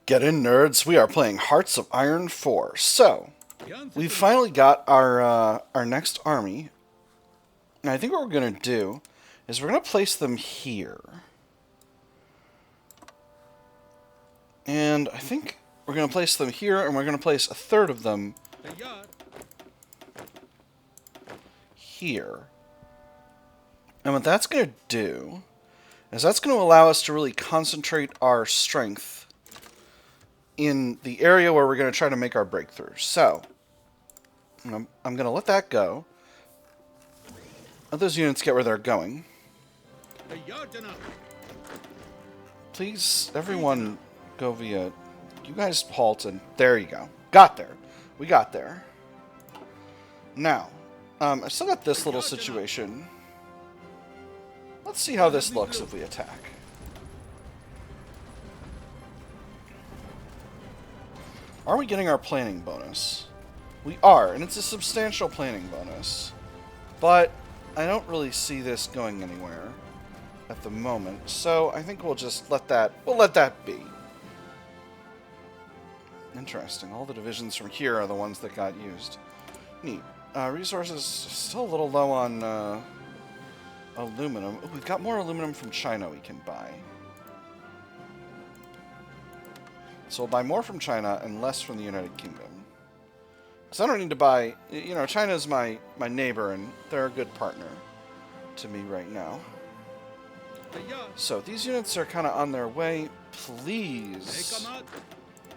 Get in, nerds. We are playing Hearts of Iron 4. So, we've finally got our next army. And I think what we're going to do is we're going to place them here. And I think we're going to place them here, and we're going to place a third of them here. And what that's going to do is that's going to allow us to really concentrate our strength in the area where we're going to try to make our breakthrough. So, I'm going to let that go. Let those units get where they're going. Please, everyone, go via... You guys halt, and there you go. Got there. We got there. Now, I've still got this little situation. Let's see how this looks if we attack. Are we getting our planning bonus? We are, and it's a substantial planning bonus. But I don't really see this going anywhere at the moment, so I think we'll just let that be. Interesting. All the divisions from here are the ones that got used. Neat. Resources still a little low on aluminum. Ooh, we've got more aluminum from China we can buy. So we'll buy more from China and less from the United Kingdom. Because I don't need to buy... You know, China's my neighbor, and they're a good partner to me right now. So these units are kind of on their way. Please,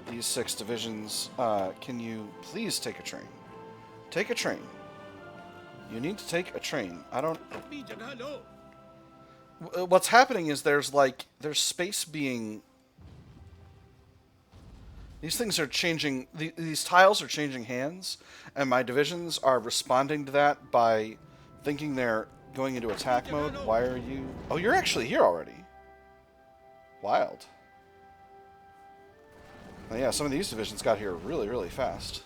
these 6 divisions, can you please take a train? Take a train. You need to take a train. I don't... What's happening is there's space being... These things are changing... These tiles are changing hands, and my divisions are responding to that by thinking they're going into attack mode. Why are you... Oh, you're actually here already. Wild. Well, yeah, some of these divisions got here really, really fast.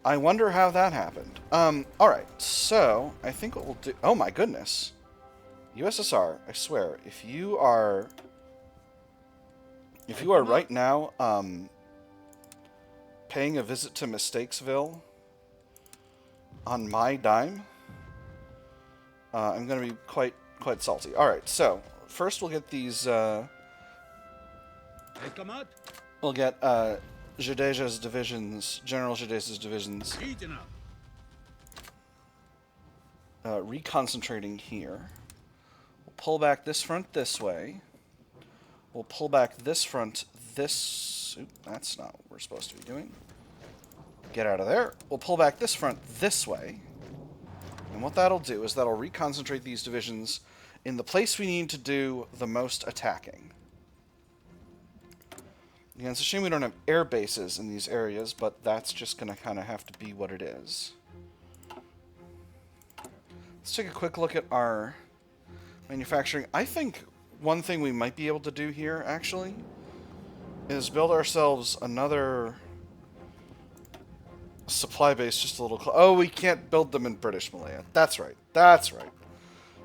I wonder how that happened. Alright, so I think what we'll do... Oh my goodness. USSR, I swear, if you are right now, paying a visit to Mistakesville on my dime, I'm going to be quite salty. Alright, so first we'll get these, we'll get Jadeja's divisions, General Jadeja's divisions, reconcentrating here. We'll pull back this front this way. We'll pull back this front this... Oop, that's not what we're supposed to be doing. Get out of there. We'll pull back this front this way. And what that'll do is that'll reconcentrate these divisions in the place we need to do the most attacking. Again, it's a shame we don't have air bases in these areas, but that's just going to kind of have to be what it is. Let's take a quick look at our manufacturing. I think one thing we might be able to do here, actually, is build ourselves another supply base just a little close. Oh, we can't build them in British Malaya. That's right. That's right.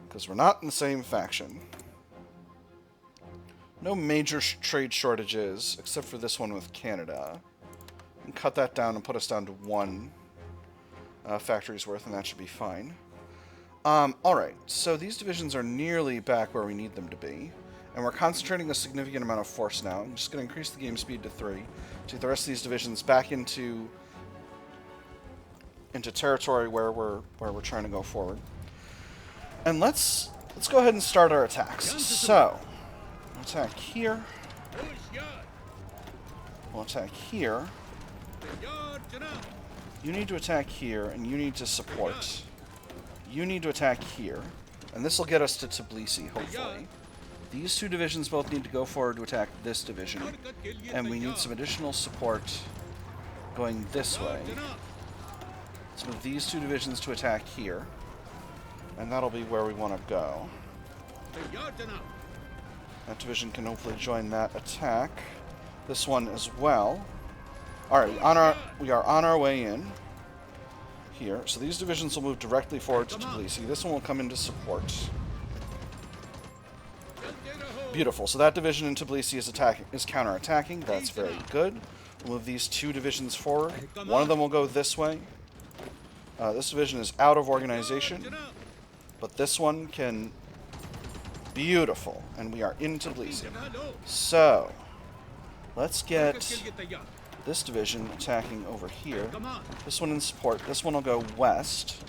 Because we're not in the same faction. No major trade shortages, except for this one with Canada. And cut that down and put us down to 1 factory's worth, and that should be fine. Alright, so these divisions are nearly back where we need them to be. And we're concentrating a significant amount of force now. I'm just going to increase the game speed to 3. To get the rest of these divisions back into territory where we're trying to go forward. And let's go ahead and start our attacks. So, we'll attack here. We'll attack here. You need to attack here, and you need to support. You need to attack here. And this will get us to Tbilisi, hopefully. These 2 divisions both need to go forward to attack this division. And we need some additional support going this way. So move these 2 divisions to attack here. And that'll be where we want to go. That division can hopefully join that attack. This one as well. Alright, we are on our way in here. So these divisions will move directly forward to Tbilisi. This one will come into support. Beautiful. So that division in Tbilisi is counter-attacking. That's very good. We'll move these 2 divisions forward. One of them will go this way. This division is out of organization, but this one can... Beautiful. And we are in Tbilisi. So, let's get this division attacking over here. This one in support. This one will go west.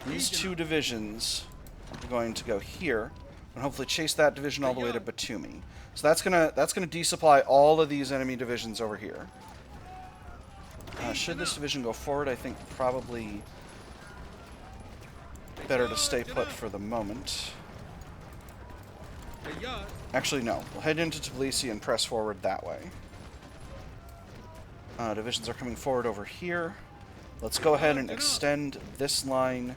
These 2 divisions are going to go here, and hopefully chase that division all the way to Batumi. So that's gonna desupply all of these enemy divisions over here. Should this division go forward, I think probably better to stay put for the moment. Actually, no. We'll head into Tbilisi and press forward that way. Divisions are coming forward over here. Let's go ahead and extend this line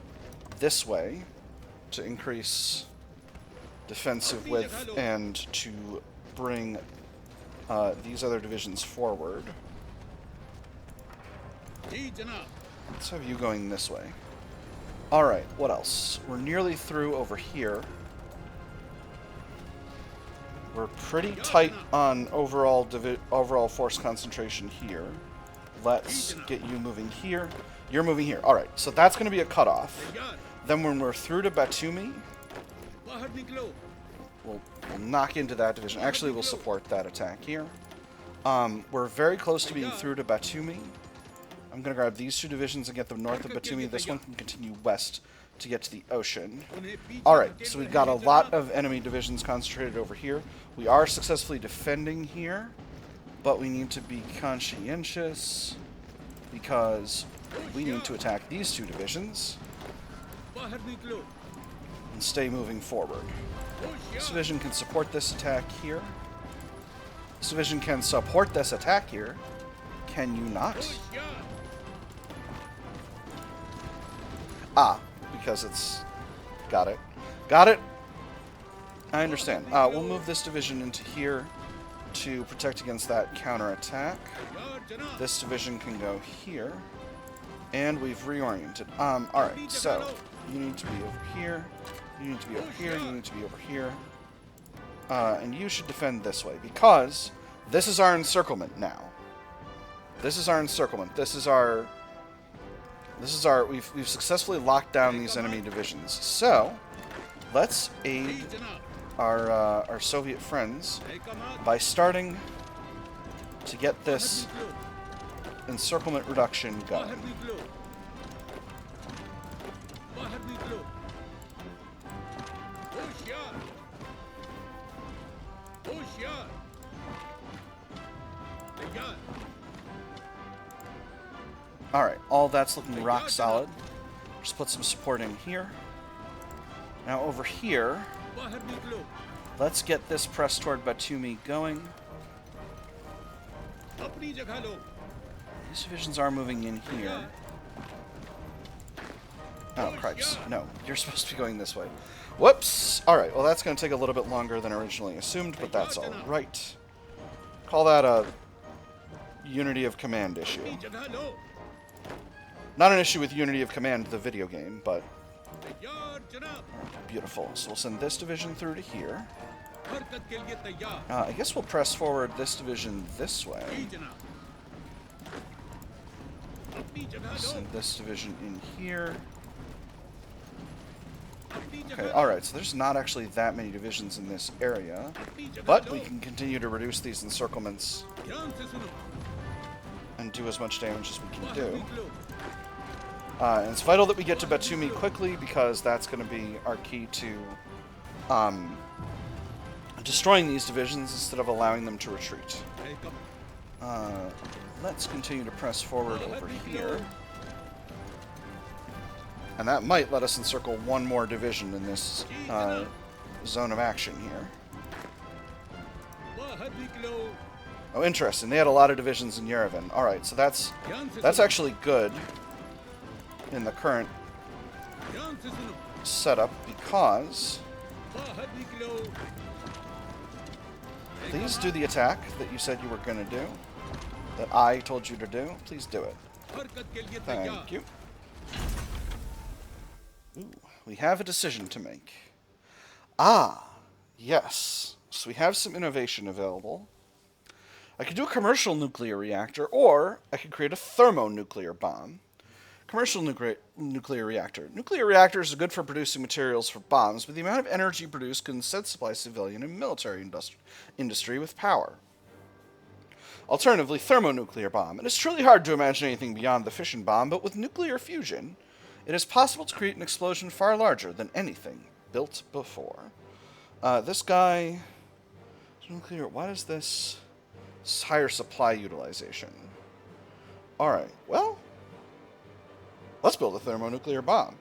this way to increase defensive width and to bring these other divisions forward. Let's have you going this way. Alright, what else? We're nearly through over here. We're pretty tight on overall force concentration here. Let's get you moving here. You're moving here. Alright, so that's going to be a cutoff. Then when we're through to Batumi, we'll knock into that division. Actually, we'll support that attack here. We're very close to being through to Batumi. I'm going to grab these 2 divisions and get them north of Batumi. This one can continue west to get to the ocean. Alright, so we've got a lot of enemy divisions concentrated over here. We are successfully defending here, but we need to be conscientious because we need to attack these 2 divisions and stay moving forward. This division can support this attack here. This division can support this attack here. Can you not? Ah, because it's... Got it. Got it! I understand. We'll move this division into here to protect against that counterattack. This division can go here. And we've reoriented. Alright, so you need to be over here. You need to be over here. You need to be over here. And you should defend this way, because this is our encirclement now. This is our encirclement. This is our... We've successfully locked down these enemy divisions. So, let's aid our Soviet friends by starting to get this encirclement reduction going. Alright, all that's looking rock solid. Just put some support in here. Now over here, let's get this press toward Batumi going. These divisions are moving in here. Oh, cripes. No, you're supposed to be going this way. Whoops! Alright, well that's going to take a little bit longer than originally assumed, but that's alright. Call that a unity of command issue. Not an issue with Unity of Command, the video game, but... Beautiful. So we'll send this division through to here. I guess we'll press forward this division this way. Send this division in here. Okay, alright, so there's not actually that many divisions in this area, but we can continue to reduce these encirclements and do as much damage as we can do. And it's vital that we get to Batumi quickly, because that's going to be our key to destroying these divisions instead of allowing them to retreat. Let's continue to press forward over here. And that might let us encircle one more division in this zone of action here. Oh, interesting. They had a lot of divisions in Yerevan. Alright, so that's actually good in the current setup, because please do the attack that you said you were going to do, that I told you to do. Please do it. Thank you. Ooh, we have a decision to make. Ah, yes. So we have some innovation available. I could do a commercial nuclear reactor, or I could create a thermonuclear bomb. Commercial nuclear reactor. Nuclear reactors are good for producing materials for bombs, but the amount of energy produced can instead supply civilian and military industry with power. Alternatively, thermonuclear bomb. It is truly hard to imagine anything beyond the fission bomb, but with nuclear fusion, it is possible to create an explosion far larger than anything built before. This guy... Nuclear... What is this? Higher supply utilization. Alright, well... Let's build a thermonuclear bomb.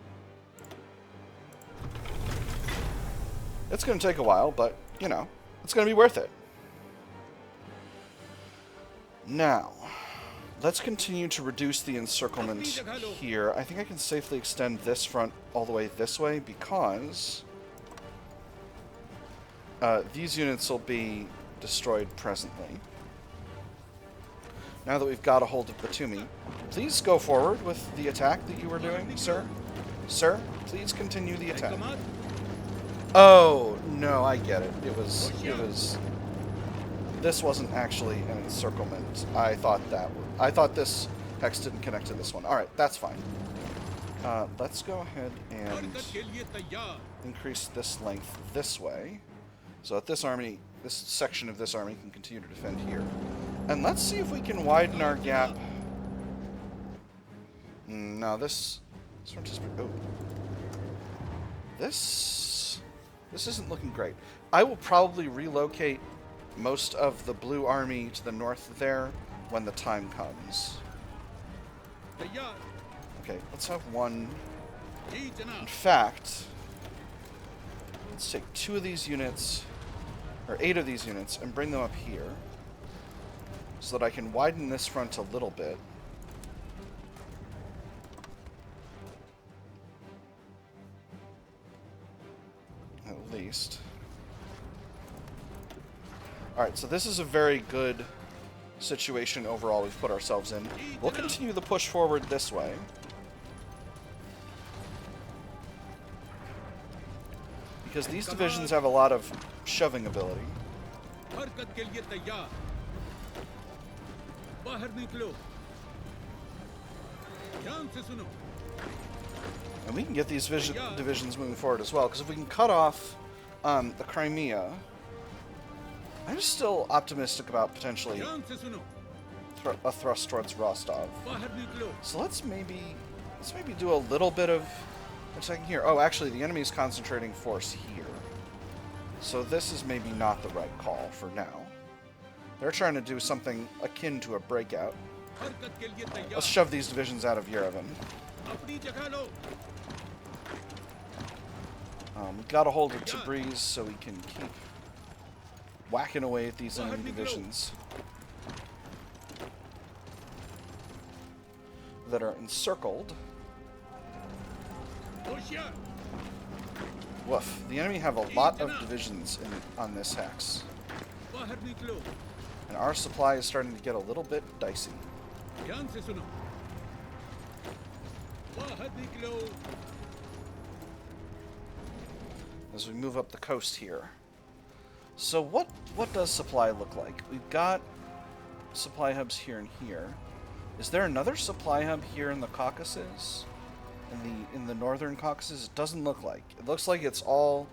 It's going to take a while, but, you know, it's going to be worth it. Now, let's continue to reduce the encirclement here. I think I can safely extend this front all the way this way because these units will be destroyed presently. Now that we've got a hold of Batumi, please go forward with the attack that you were doing, sir. Sir, please continue the attack. Oh, no, I get it. It was... This wasn't actually an encirclement. I thought this hex didn't connect to this one. Alright, that's fine. Let's go ahead and increase this length this way. So that this section of this army can continue to defend here. And let's see if we can widen our gap. No, this isn't looking great. I will probably relocate most of the blue army to the north there when the time comes. Okay, let's have one. In fact, let's take 2 of these units, or 8 of these units, and bring them up here so that I can widen this front a little bit. At least. Alright, so this is a very good situation overall we've put ourselves in. We'll continue the push forward this way. Because these divisions have a lot of shoving ability. And we can get these divisions moving forward as well, because if we can cut off the Crimea, I'm still optimistic about potentially a thrust towards Rostov. So let's maybe do a little bit of attacking here. Oh, actually, the enemy's concentrating force here. So this is maybe not the right call for now. They're trying to do something akin to a breakout. Let's shove these divisions out of Yerevan. We've got a hold of Tabriz so we can keep whacking away at these enemy divisions that are encircled. Woof. The enemy have a lot of divisions on this hex. And our supply is starting to get a little bit dicey. As we move up the coast here. So what does supply look like? We've got supply hubs here and here. Is there another supply hub here in the Caucasus? In the northern Caucasus? It doesn't look like. It looks like it's all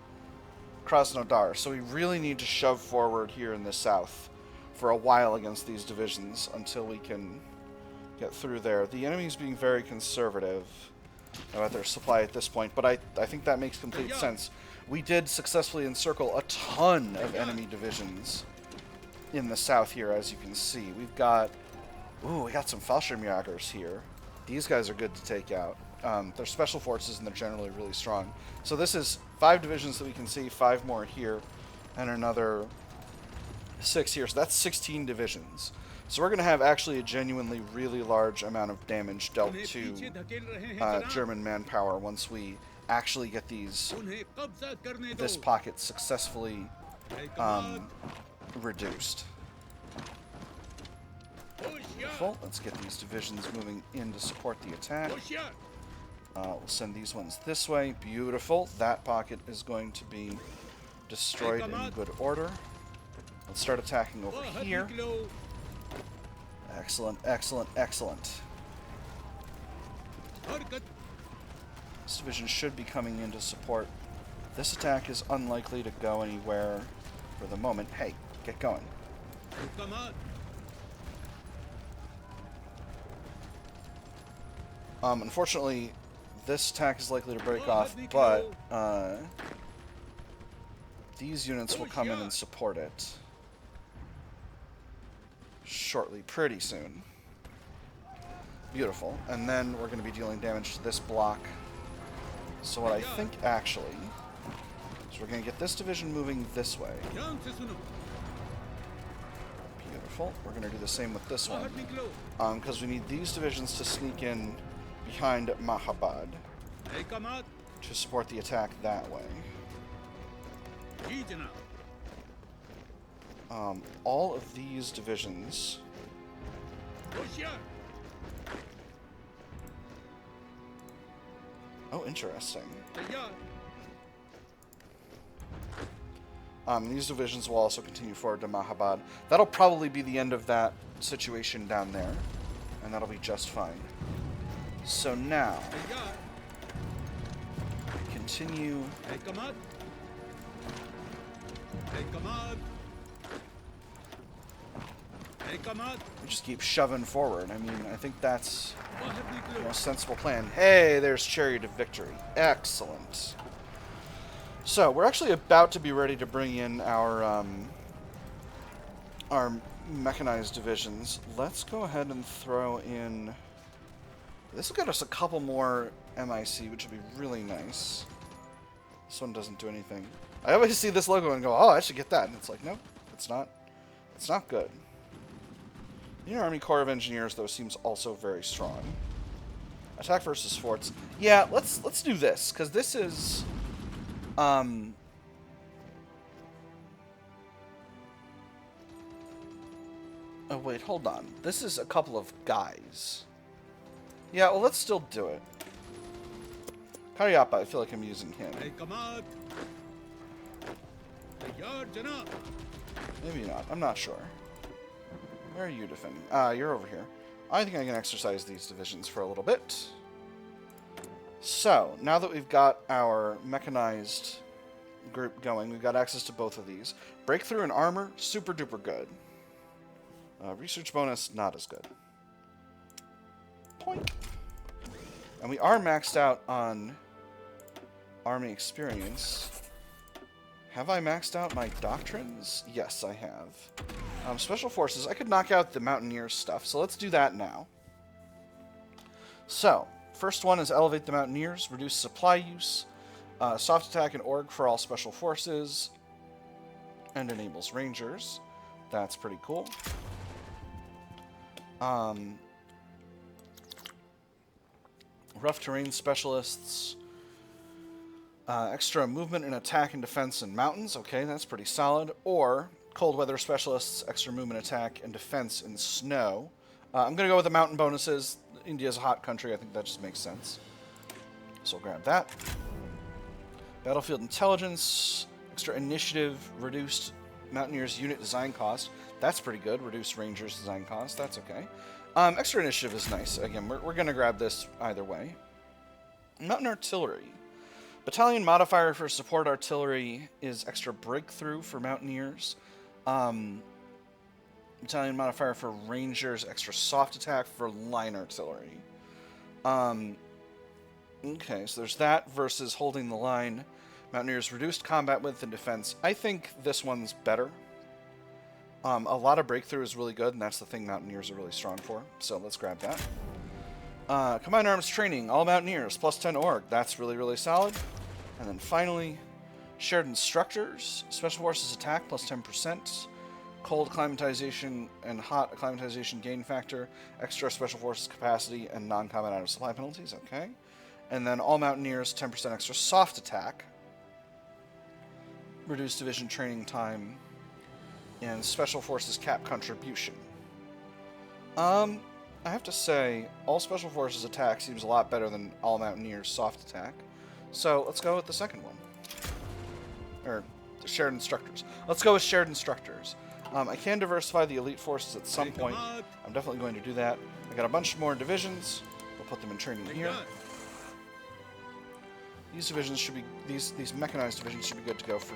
Krasnodar. So we really need to shove forward here in the south for a while against these divisions until we can get through there. The enemy's being very conservative about their supply at this point, but I think that makes complete sense. We did successfully encircle a ton of enemy divisions in the south here, as you can see. We got some Fallschirmjägers here. These guys are good to take out. They're special forces and they're generally really strong. So this is 5 divisions that we can see, 5 more here, and another 6 here. So that's 16 divisions. So we're going to have actually a genuinely really large amount of damage dealt to German manpower once we actually get this pocket successfully reduced. Beautiful. Let's get these divisions moving in to support the attack. We'll send these ones this way. Beautiful. That pocket is going to be destroyed in good order. Let's start attacking over here. Excellent, excellent, excellent. This division should be coming in to support. This attack is unlikely to go anywhere for the moment. Hey, get going. Unfortunately, this attack is likely to break off, but these units will come in and support it shortly, pretty soon. Beautiful. And then we're going to be dealing damage to this block. So what I think, actually, is we're going to get this division moving this way. Beautiful. We're going to do the same with this one. Because we need these divisions to sneak in behind Mahabad to support the attack that way. All of these divisions... Oh, interesting. These divisions will also continue forward to Mahabad. That'll probably be the end of that situation down there, and that'll be just fine. So now, continue. We just keep shoving forward. I mean, I think that's the most sensible plan. Hey, there's Chariot of Victory. Excellent. So, we're actually about to be ready to bring in our mechanized divisions. Let's go ahead and throw in... This will get us a couple more MIC, which will be really nice. This one doesn't do anything. I always see this logo and go, oh, I should get that. And it's like, no, it's not. It's not good. The Army Corps of Engineers, though, seems also very strong. Attack versus forts. Yeah, let's do this, because this is... Oh, wait, hold on. This is a couple of guys. Yeah, well, let's still do it. Karyapa, I feel like I'm using him. Maybe not. I'm not sure. Where are you defending? You're over here. I think I can exercise these divisions for a little bit. So, now that we've got our mechanized group going, we've got access to both of these. Breakthrough and armor, super duper good. Research bonus, not as good. Point. And we are maxed out on army experience. Have I maxed out my doctrines? Yes, I have. Special forces, I could knock out the Mountaineers stuff, so let's do that now. So, first one is elevate the Mountaineers, reduce supply use, soft attack and org for all special forces, and enables Rangers. That's pretty cool. Rough terrain specialists. Extra movement in attack and defense in mountains. Okay, that's pretty solid. Or cold weather specialists, extra movement, attack, and defense in snow. I'm going to go with the mountain bonuses. India's a hot country. I think that just makes sense. So we'll grab that. Battlefield intelligence. Extra initiative. Reduced Mountaineers unit design cost. That's pretty good. Reduced Rangers design cost. That's okay. Extra initiative is nice. Again, we're going to grab this either way. Mountain artillery. Battalion modifier for support artillery is extra breakthrough for Mountaineers. Battalion modifier for Rangers, extra soft attack for line artillery. Okay, so there's that versus holding the line. Mountaineers reduced combat width and defense. I think this one's better. A lot of breakthrough is really good, and that's the thing Mountaineers are really strong for. So let's grab that. Combined Arms Training, all Mountaineers, plus 10 org. That's really, really solid. And then finally, Shared Instructors, Special Forces Attack, plus 10%. Cold Acclimatization and Hot Acclimatization Gain Factor, Extra Special Forces Capacity, and Non-Combat Item Supply Penalties. Okay. And then all Mountaineers, 10% extra soft attack. Reduced Division Training Time. And Special Forces Cap Contribution. I have to say, all Special Forces attack seems a lot better than all Mountaineers soft attack. So let's go with the second one. Or shared instructors. Let's go with shared instructors. I can diversify the elite forces at some point. I'm definitely going to do that. I got a bunch more divisions. We'll put them in training here. These divisions should be these mechanized divisions should be good to go for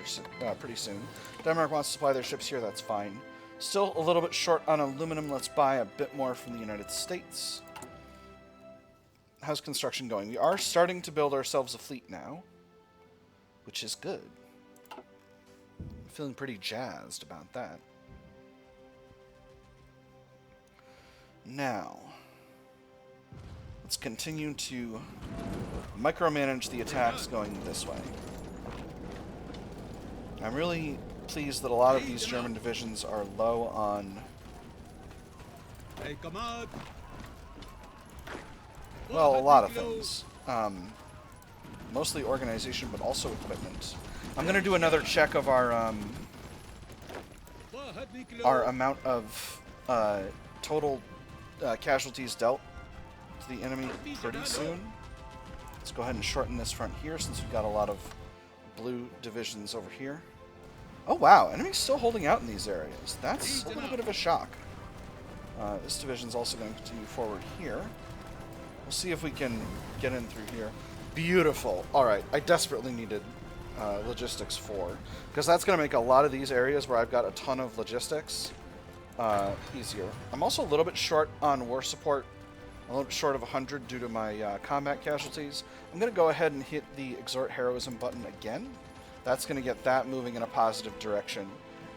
pretty soon. Denmark wants to supply their ships here. That's fine. Still a little bit short on aluminum. Let's buy a bit more from the United States. How's construction going? We are starting to build ourselves a fleet now, which is good. I'm feeling pretty jazzed about that. Now, let's continue to micromanage the attacks going this way. I'm really pleased that a lot of these German divisions are low on... well, a lot of things. Mostly organization, but also equipment. I'm going to do another check of our amount of total casualties dealt to the enemy pretty soon. Let's go ahead and shorten this front here since we've got a lot of blue divisions over here. Oh wow, enemy's still holding out in these areas. That's a little bit of a shock. This division's also going to continue forward here. We'll see if we can get in through here. Beautiful. Alright, I desperately needed logistics 4, because that's going to make a lot of these areas where I've got a ton of logistics easier. I'm also a little bit short on war support. A little bit short of 100 due to my combat casualties. I'm going to go ahead and hit the Exhort Heroism button again. That's going to get that moving in a positive direction,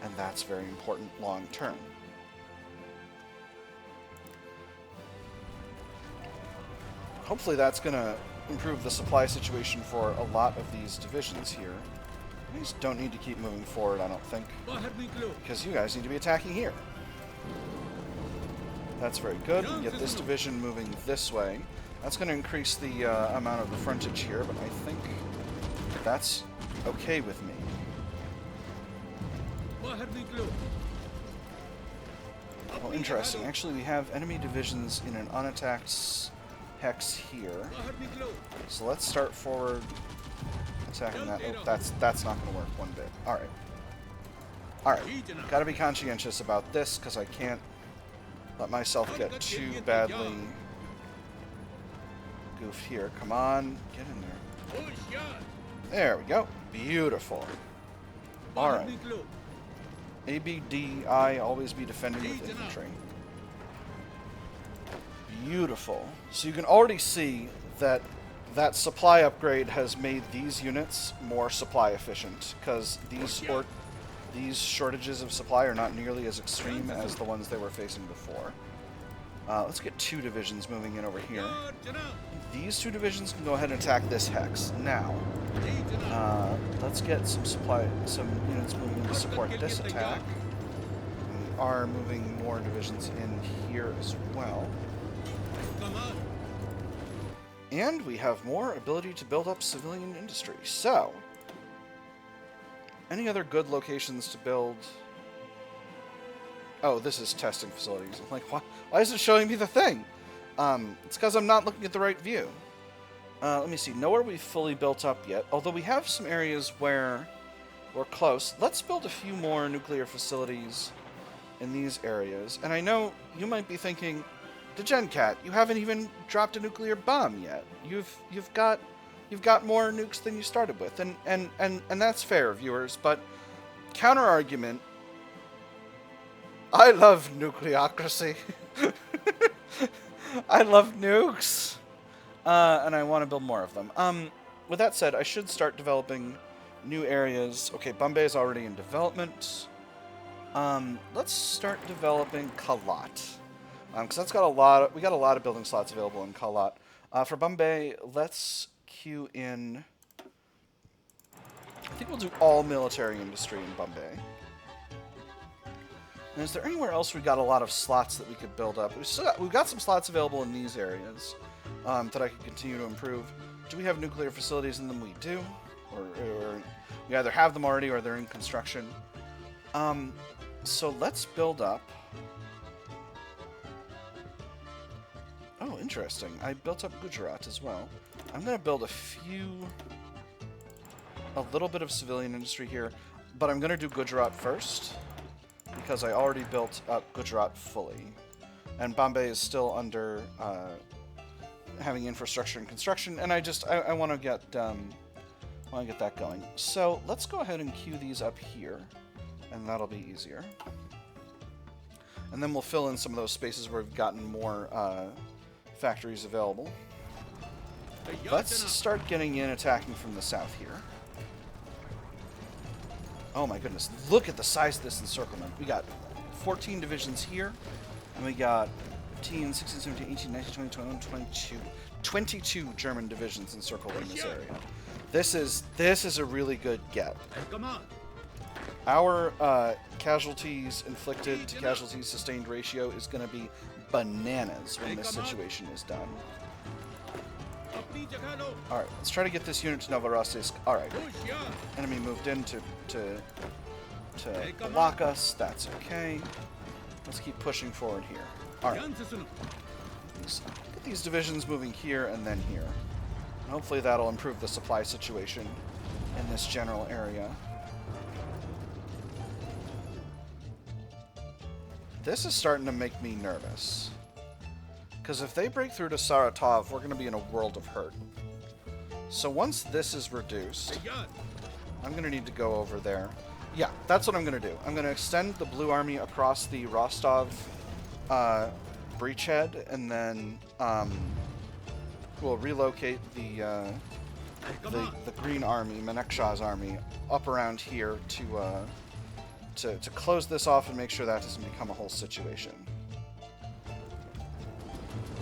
and that's very important long term. Hopefully that's going to improve the supply situation for a lot of these divisions here. These don't need to keep moving forward, I don't think, because you guys need to be attacking here. That's very good. We get this division moving this way. That's going to increase the amount of the frontage here, but I think that's okay with me. Well, interesting. Actually, we have enemy divisions in an unattacked hex here. So let's start forward attacking that. Oh, that's not going to work one bit. Alright. Alright. Gotta be conscientious about this, because I can't let myself get too badly goofed here. Come on, get in there. There we go. Beautiful. Alright. ABDI, always be defending with infantry. Beautiful. So you can already see that that supply upgrade has made these units more supply efficient, because these shortages of supply are not nearly as extreme as the ones they were facing before. Let's get 2 divisions moving in over here. These 2 divisions can go ahead and attack this hex. Now, let's get some units moving in to support this attack. We are moving more divisions in here as well. And we have more ability to build up civilian industry. So, any other good locations to build? Oh, this is testing facilities. I'm like, why is it showing me the thing? It's because I'm not looking at the right view. Let me see. Nowhere we've fully built up yet, although we have some areas where we're close. Let's build a few more nuclear facilities in these areas. And I know you might be thinking, DegenCat, you haven't even dropped a nuclear bomb yet. You've got more nukes than you started with, and that's fair, viewers. But counter argument, I love nucleocracy. I love nukes, and I want to build more of them. With that said, I should start developing new areas. Okay, Bombay is already in development. Let's start developing Kalat. Because that's got we got a lot of building slots available in Kalat. For Bombay, let's queue in. I think we'll do all military industry in Bombay. And is there anywhere else we got a lot of slots that we could build up? We've got some slots available in these areas that I could continue to improve. Do we have nuclear facilities in them? We do, or we either have them already or they're in construction. So let's build up. Oh, interesting. I built up Gujarat as well. I'm going to build a little bit of civilian industry here. But I'm going to do Gujarat first, because I already built up Gujarat fully. And Bombay is still under having infrastructure and construction, and I want to get that going. So let's go ahead and queue these up here, and that'll be easier. And then we'll fill in some of those spaces where we've gotten more factories available. Let's start getting in, attacking from the south here. Oh my goodness, look at the size of this encirclement. We got 14 divisions here, and we got 15, 16, 17, 18, 19, 20, 21, 22. 22 German divisions encircled in this area. This is a really good get. Our casualties inflicted to casualties sustained ratio is going to be bananas when this situation is done. Alright, let's try to get this unit to Novorossiysk. Alright. Enemy moved in to block us. That's okay. Let's keep pushing forward here. Alright. Get these divisions moving here and then here. And hopefully that'll improve the supply situation in this general area. This is starting to make me nervous. Because if they break through to Saratov, we're going to be in a world of hurt. So once this is reduced, I'm going to need to go over there. Yeah, that's what I'm going to do. I'm going to extend the Blue Army across the Rostov breachhead, and then we'll relocate the Green Army, Manekshah's army, up around here to close this off and make sure that doesn't become a whole situation.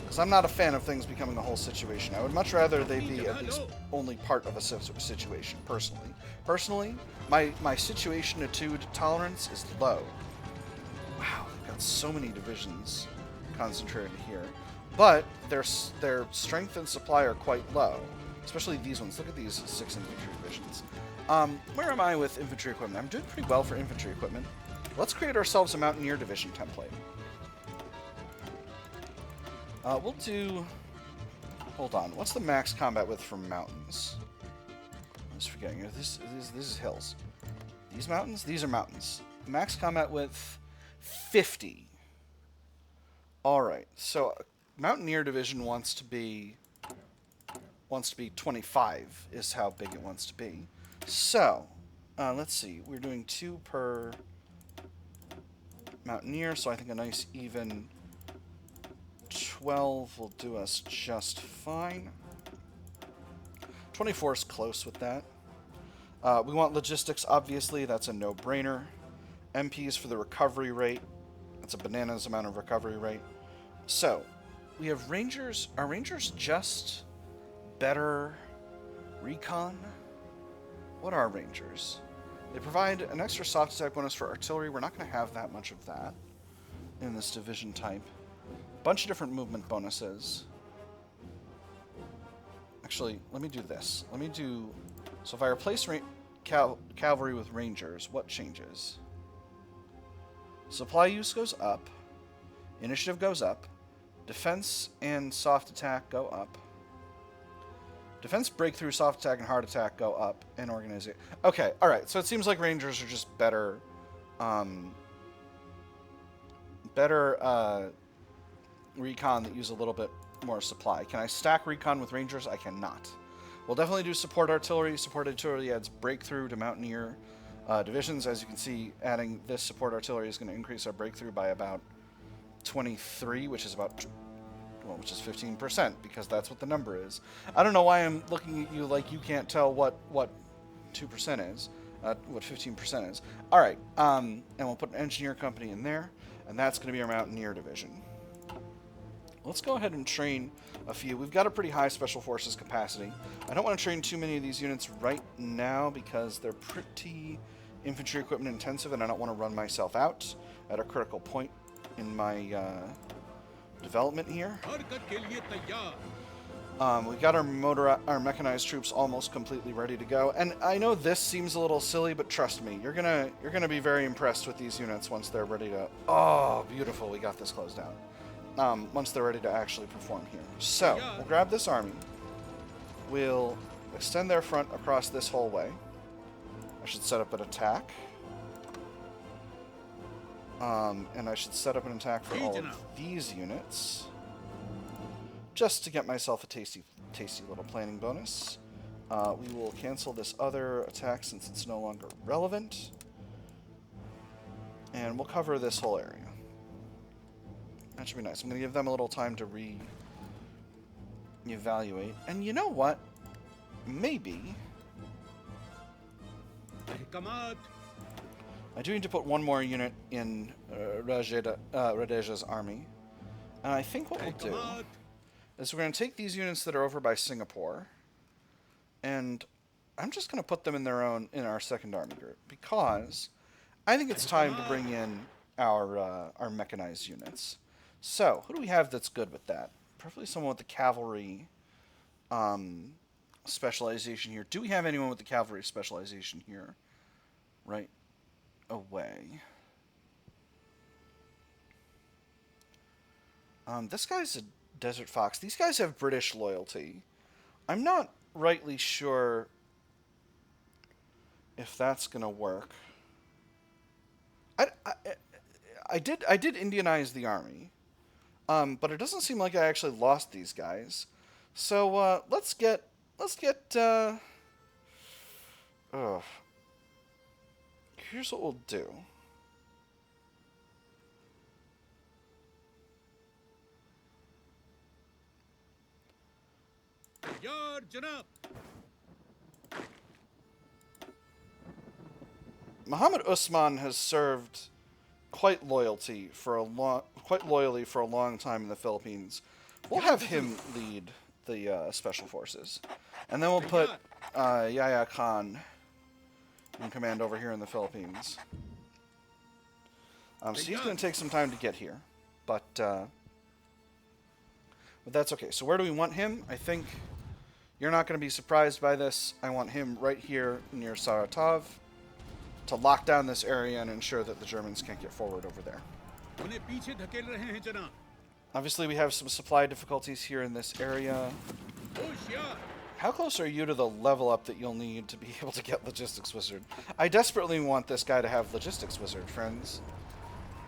Because I'm not a fan of things becoming a whole situation. I would much rather they be at least only part of a situation, personally. Personally, my situationitude tolerance is low. Wow, they've got so many divisions concentrated here. But their strength and supply are quite low. Especially these ones. Look at these 6 infantry divisions. Where am I with infantry equipment? I'm doing pretty well for infantry equipment. Let's create ourselves a Mountaineer division template. We'll do... Hold on. What's the max combat width for mountains? I was forgetting. This is hills. These mountains? These are mountains. Max combat width, 50. Alright. So, Mountaineer division wants to be 25, is how big it wants to be. So, let's see. We're doing 2 per Mountaineer, so I think a nice even 12 will do us just fine. 24 is close with that. We want logistics, obviously. That's a no-brainer. MPs for the recovery rate. That's a bananas amount of recovery rate. So, we have Rangers. Are Rangers just better recon? What are Rangers? They provide an extra soft attack bonus for artillery. We're not going to have that much of that in this division type. Bunch of different movement bonuses. Actually, let me do this. Let me do... So if I replace cavalry with Rangers, what changes? Supply use goes up. Initiative goes up. Defense and soft attack go up. Defense, breakthrough, soft attack, and hard attack go up. And organization. Okay, alright. So it seems like Rangers are just better... recon that use a little bit more supply. Can I stack recon with Rangers? I cannot. We'll definitely do support artillery. Support artillery adds breakthrough to Mountaineer divisions. As you can see, adding this support artillery is going to increase our breakthrough by about 23, which is about... Well, which is 15%, because that's what the number is. I don't know why I'm looking at you like you can't tell what 2% is, what 15% is. Alright, and we'll put an engineer company in there, and that's going to be our Mountaineer division. Let's go ahead and train a few. We've got a pretty high special forces capacity. I don't want to train too many of these units right now because they're pretty infantry equipment intensive, and I don't want to run myself out at a critical point in my development here. We got our mechanized troops almost completely ready to go, and I know this seems a little silly, but trust me, you're gonna be very impressed with these units once they're ready to. Oh, beautiful! We got this closed down. Once they're ready to actually perform here. So we'll grab this army. We'll extend their front across this whole way. should set up an attack. And I should set up an attack for all of these units. Just to get myself a tasty little planning bonus. We will cancel this other attack since it's no longer relevant. And we'll cover this whole area. That should be nice. I'm going to give them a little time to re-evaluate. And you know what? Maybe I do need to put one more unit in Radeja's army. And I think what we'll do is we're going to take these units that are over by Singapore, and I'm just going to put them in our second army group, because I think it's time to bring in our mechanized units. So, who do we have that's good with that? Preferably someone with the cavalry specialization here. Do we have anyone with the cavalry specialization here? Right away. This guy's a Desert Fox. These guys have British loyalty. I'm not rightly sure if that's gonna work. I did Indianize the army, but it doesn't seem like I actually lost these guys. So let's get. Here's what we'll do. Muhammad Usman has served quite loyally for a long time in the Philippines. We'll have him lead the special forces, and then we'll put Yahya Khan in command over here in the Philippines. So he's going to take some time to get here, but that's okay. So where do we want him? I think you're not going to be surprised by this. I want him right here near Saratov to lock down this area and ensure that the Germans can't get forward over there. Obviously, we have some supply difficulties here in this area. How close are you to the level up that you'll need to be able to get Logistics Wizard? I desperately want this guy to have Logistics Wizard, friends.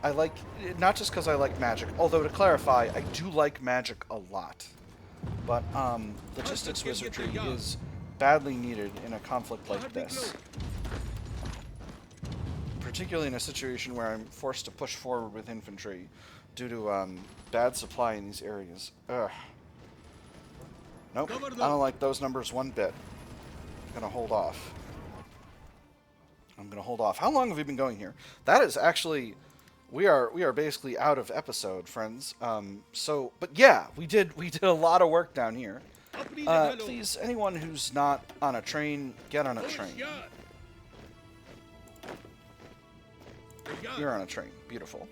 I like, not just because I like magic, although to clarify, I do like magic a lot. But Logistics Wizardry is badly needed in a conflict like this. Particularly in a situation where I'm forced to push forward with infantry due to bad supply in these areas. Ugh. Nope, I don't like those numbers one bit. I'm going to hold off. How long have we been going here? That is actually... We are basically out of episode, friends. But yeah, we did a lot of work down here. Please, anyone who's not on a train, get on a train. You're on a train. Beautiful.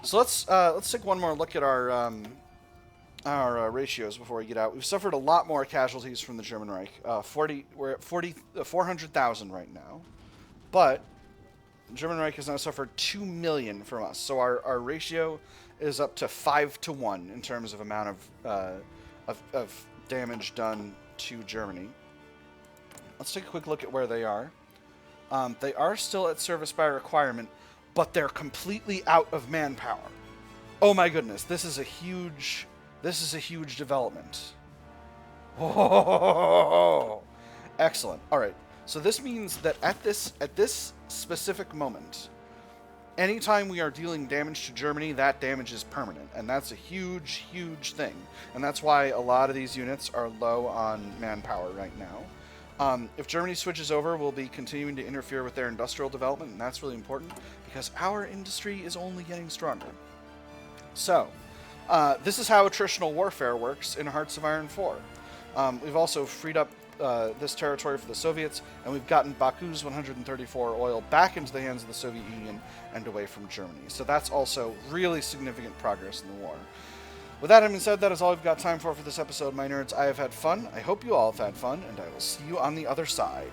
So let's take one more look at our ratios before we get out. We've suffered a lot more casualties from the German Reich. We're at 400,000 right now, but the German Reich has now suffered 2 million from us. So our ratio is up to 5-to-1 in terms of amount of damage done to Germany. Let's take a quick look at where they are. They are still at service by requirement, but they're completely out of manpower. Oh my goodness, this is a huge development. Oh, excellent. All right. So this means that at this specific moment, anytime we are dealing damage to Germany, that damage is permanent, and that's a huge, huge thing. And that's why a lot of these units are low on manpower right now. If Germany switches over, we'll be continuing to interfere with their industrial development, and that's really important because our industry is only getting stronger. So, this is how attritional warfare works in Hearts of Iron 4. We've also freed up this territory for the Soviets, and we've gotten Baku's 134 oil back into the hands of the Soviet Union and away from Germany. So that's also really significant progress in the war. With that having said, that is all we've got time for this episode, my nerds. I have had fun. I hope you all have had fun, and I will see you on the other side.